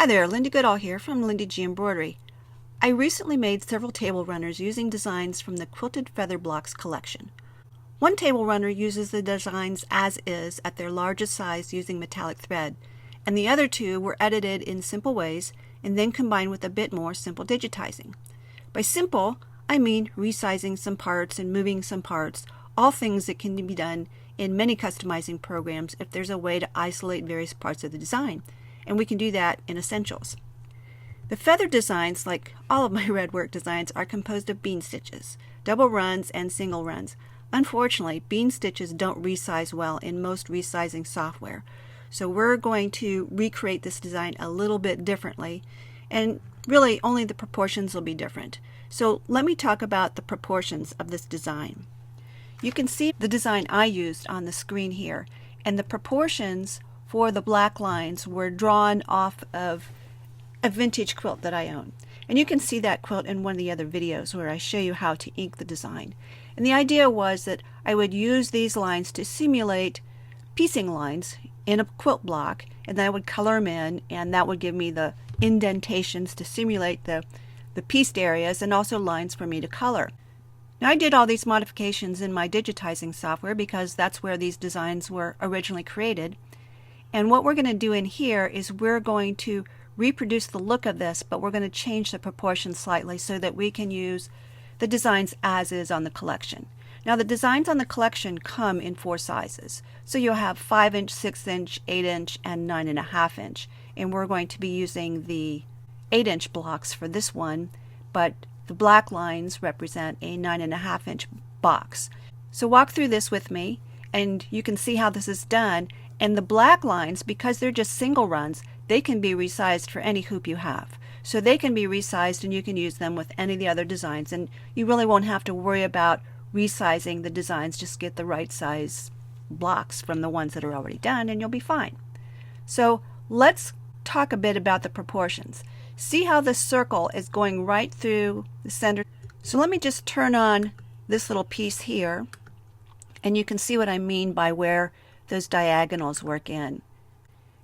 Hi there, Linda Goodall here from Linda G Embroidery. I recently made several table runners using designs from the Quilted Feather Blocks collection. One table runner uses the designs as is at their largest size using metallic thread, and the other two were edited in simple ways and then combined with a bit more simple digitizing. By simple, I mean resizing some parts and moving some parts, all things that can be done in many customizing programs if there's a way to isolate various parts of the design. And we can do that in Essentials. The feather designs, like all of my red work designs, are composed of bean stitches, double runs and single runs. Unfortunately, bean stitches don't resize well in most resizing software. So we're going to recreate this design a little bit differently, and really only the proportions will be different. So let me talk about the proportions of this design. You can see the design I used on the screen here, and the proportions for the black lines were drawn off of a vintage quilt that I own. And you can see that quilt in one of the other videos where I show you how to ink the design. And the idea was that I would use these lines to simulate piecing lines in a quilt block, and then I would color them in, and that would give me the indentations to simulate the pieced areas and also lines for me to color. Now, I did all these modifications in my digitizing software because that's where these designs were originally created. And what we're going to do in here is we're going to reproduce the look of this, but we're going to change the proportions slightly so that we can use the designs as is on the collection. Now, the designs on the collection come in 4 sizes. So you'll have 5-inch, 6-inch, 8-inch, and 9.5 inch. And we're going to be using the 8-inch blocks for this one, but the black lines represent a 9.5 inch box. So walk through this with me, and you can see how this is done. And the black lines, because they're just single runs, they can be resized for any hoop you have. So they can be resized and you can use them with any of the other designs, and you really won't have to worry about resizing the designs. Just get the right size blocks from the ones that are already done and you'll be fine. So let's talk a bit about the proportions. See how the circle is going right through the center. So let me just turn on this little piece here, and you can see what I mean by where those diagonals work in.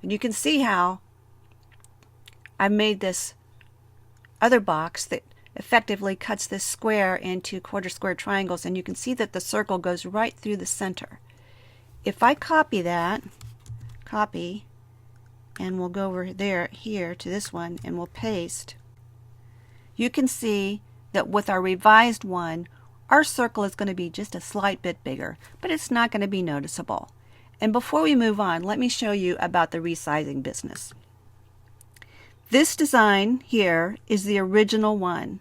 And you can see how I made this other box that effectively cuts this square into quarter square triangles, and you can see that the circle goes right through the center. If I copy that, and we'll go over here to this one, and we'll paste, you can see that with our revised one, our circle is going to be just a slight bit bigger, but it's not going to be noticeable. And before we move on, let me show you about the resizing business. This design here is the original one.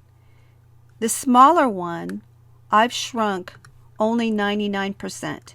The smaller one, I've shrunk only 99%.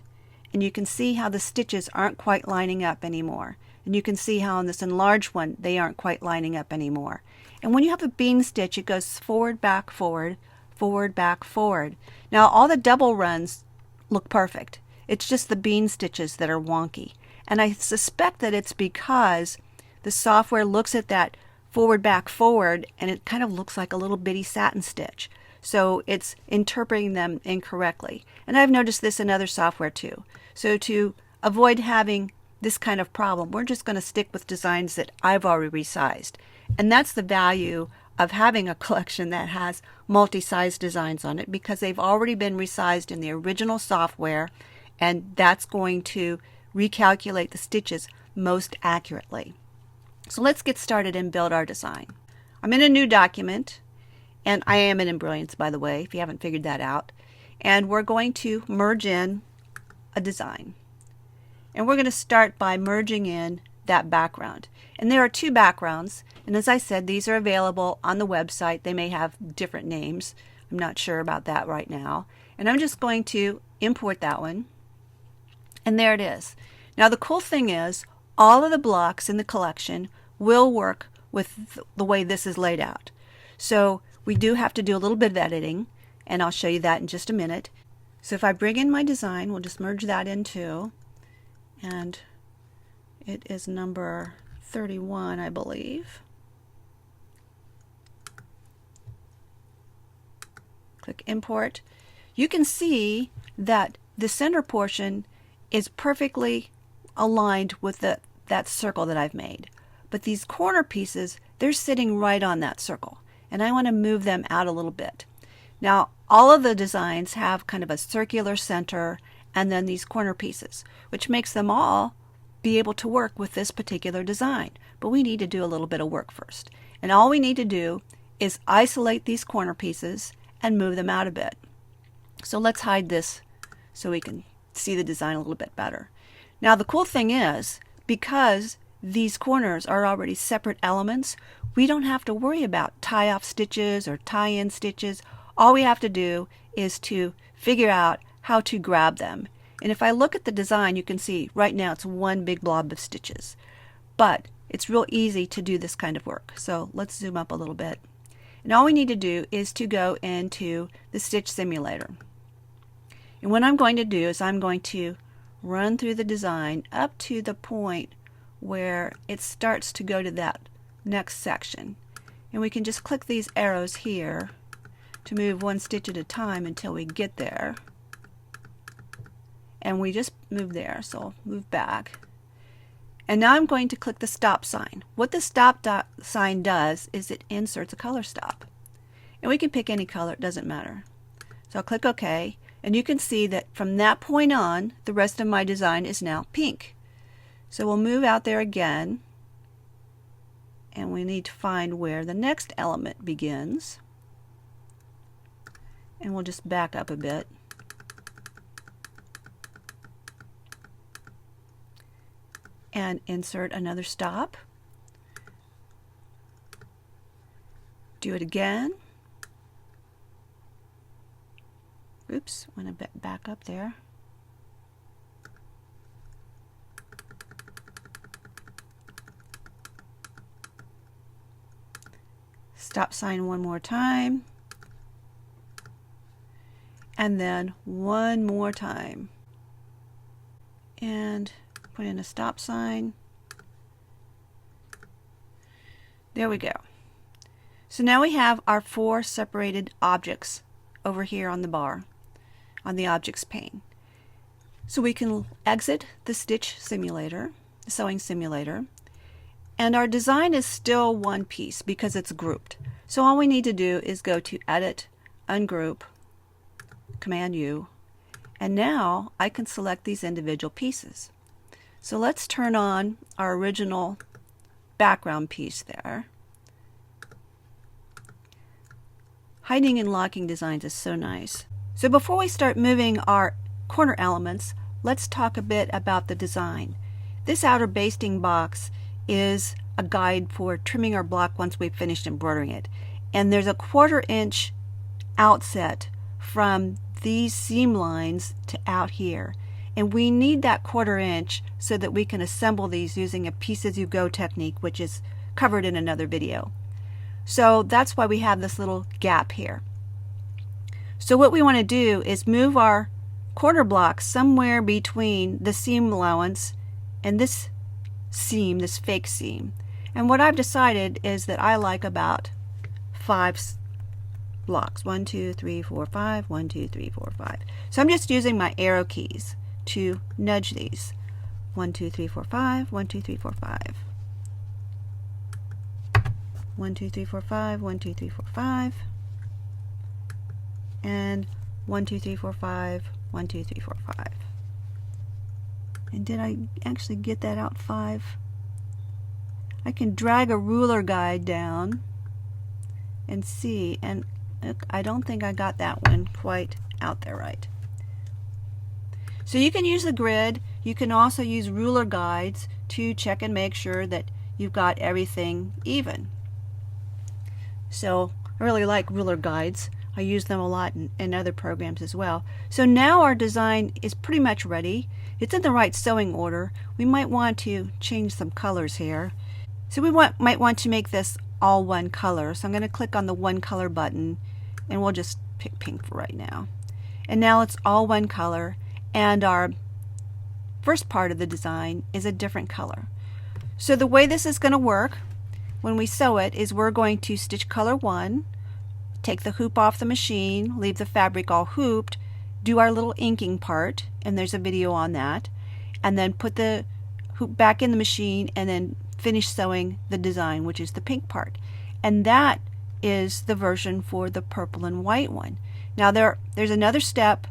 And you can see how the stitches aren't quite lining up anymore. And you can see how on this enlarged one, they aren't quite lining up anymore. And when you have a bean stitch, it goes forward, back, forward, forward, back, forward. Now, all the double runs look perfect. It's just the bean stitches that are wonky. And I suspect that it's because the software looks at that forward, back, forward, and it kind of looks like a little bitty satin stitch. So it's interpreting them incorrectly. And I've noticed this in other software too. So to avoid having this kind of problem, we're just going to stick with designs that I've already resized. And that's the value of having a collection that has multi-size designs on it, because they've already been resized in the original software, and that's going to recalculate the stitches most accurately. So let's get started and build our design. I'm in a new document, and I am in Embrilliance, by the way, if you haven't figured that out. And we're going to merge in a design. And we're going to start by merging in that background. And there are 2 backgrounds, and as I said, these are available on the website. They may have different names. I'm not sure about that right now. And I'm just going to import that one. And there it is. Now the cool thing is, all of the blocks in the collection will work with the way this is laid out. So we do have to do a little bit of editing, and I'll show you that in just a minute. So if I bring in my design, we'll just merge that in too. And it is number 31, I believe. Click import. You can see that the center portion is perfectly aligned with that circle that I've made. but these corner pieces, they're sitting right on that circle, and I want to move them out a little bit. Now, all of the designs have kind of a circular center and then these corner pieces, which makes them all be able to work with this particular design. But we need to do a little bit of work first. And all we need to do is isolate these corner pieces and move them out a bit. So let's hide this so we can see the design a little bit better. Now the cool thing is, because these corners are already separate elements, we don't have to worry about tie-off stitches or tie-in stitches. All we have to do is to figure out how to grab them. And if I look at the design, you can see right now it's one big blob of stitches. But it's real easy to do this kind of work. So let's zoom up a little bit. And all we need to do is to go into the stitch simulator. And what I'm going to do is I'm going to run through the design up to the point where it starts to go to that next section. And we can just click these arrows here to move one stitch at a time until we get there. And we just moved there, so I'll move back. And now I'm going to click the stop sign. What the stop sign does is it inserts a color stop. And we can pick any color, it doesn't matter. So I'll click OK, and you can see that from that point on, the rest of my design is now pink. So we'll move out there again, and we need to find where the next element begins. And we'll just back up a bit. And insert another stop. Do it again. Oops, went a bit back up there. Stop sign one more time. And then one more time. And put in a stop sign. There we go. So now we have our 4 separated objects over here on the bar, on the objects pane. So we can exit the stitch simulator, the sewing simulator, and our design is still one piece because it's grouped. So all we need to do is go to Edit, Ungroup, Command U, and now I can select these individual pieces. So let's turn on our original background piece there. Hiding and locking designs is so nice. So before we start moving our corner elements, let's talk a bit about the design. This outer basting box is a guide for trimming our block once we've finished embroidering it. And there's a 1/4 inch outset from these seam lines to out here. And we need that 1/4 inch so that we can assemble these using a piece-as-you-go technique, which is covered in another video. So that's why we have this little gap here. So what we want to do is move our corner block somewhere between the seam allowance and this seam, this fake seam. And what I've decided is that I like about 5 blocks. 1, 2, 3, 4, 5. 1, 2, 3, 4, 5. So I'm just using my arrow keys to nudge these. 1, 2, 3, 4, 5. 1, 2, 3, 4, 5. 1, 2, 3, 4, 5. 1, 2, 3, 4, 5. And 1, 2, 3, 4, 5. 1, 2, 3, 4, 5. And did I actually get that out 5? I can drag a ruler guide down and see, and I don't think I got that one quite out there right. So you can use the grid. You can also use ruler guides to check and make sure that you've got everything even. So I really like ruler guides. I use them a lot in other programs as well. So now our design is pretty much ready. It's in the right sewing order. We might want to change some colors here. So we might want to make this all one color. So I'm going to click on the one color button, and we'll just pick pink for right now. And now it's all one color, and our first part of the design is a different color. So the way this is going to work when we sew it is we're going to stitch color 1, take the hoop off the machine, leave the fabric all hooped, do our little inking part, and there's a video on that, and then put the hoop back in the machine and then finish sewing the design, which is the pink part. And that is the version for the purple and white one. Now there's another step,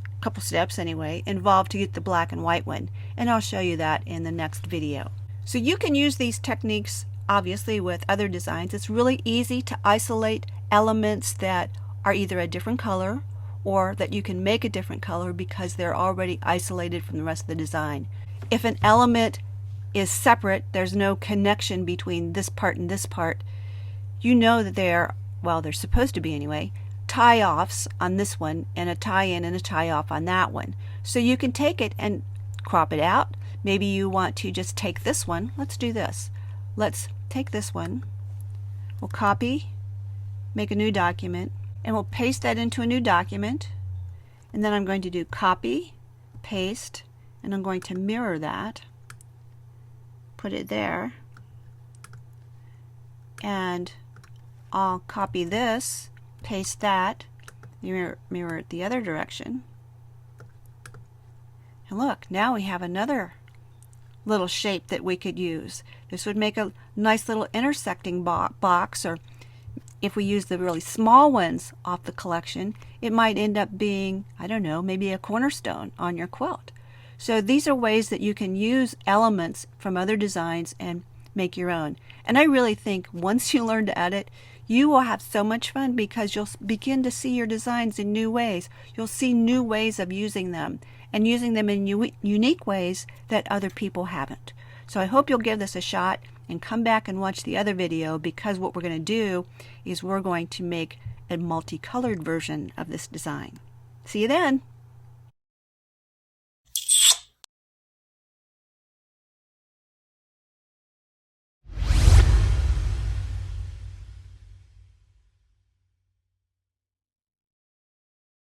a couple steps anyway, involved to get the black and white one, and I'll show you that in the next video. So you can use these techniques obviously with other designs. It's really easy to isolate elements that are either a different color or that you can make a different color because they're already isolated from the rest of the design. If an element is separate, there's no connection between this part and this part, you know that they're supposed to be anyway, tie-offs on this one and a tie-in and a tie-off on that one. So you can take it and crop it out. Maybe you want to just take this one. Let's do this. Let's take this one. We'll copy, make a new document, and we'll paste that into a new document. And then I'm going to do copy, paste, and I'm going to mirror that. Put it there. And I'll copy this, paste that, mirror it the other direction. And look, now we have another little shape that we could use. This would make a nice little intersecting box, or if we use the really small ones off the collection, it might end up being, I don't know, maybe a cornerstone on your quilt. So these are ways that you can use elements from other designs and make your own. And I really think once you learn to edit, you will have so much fun because you'll begin to see your designs in new ways. You'll see new ways of using them and using them in unique ways that other people haven't. So I hope you'll give this a shot and come back and watch the other video, because what we're going to do is we're going to make a multicolored version of this design. See you then!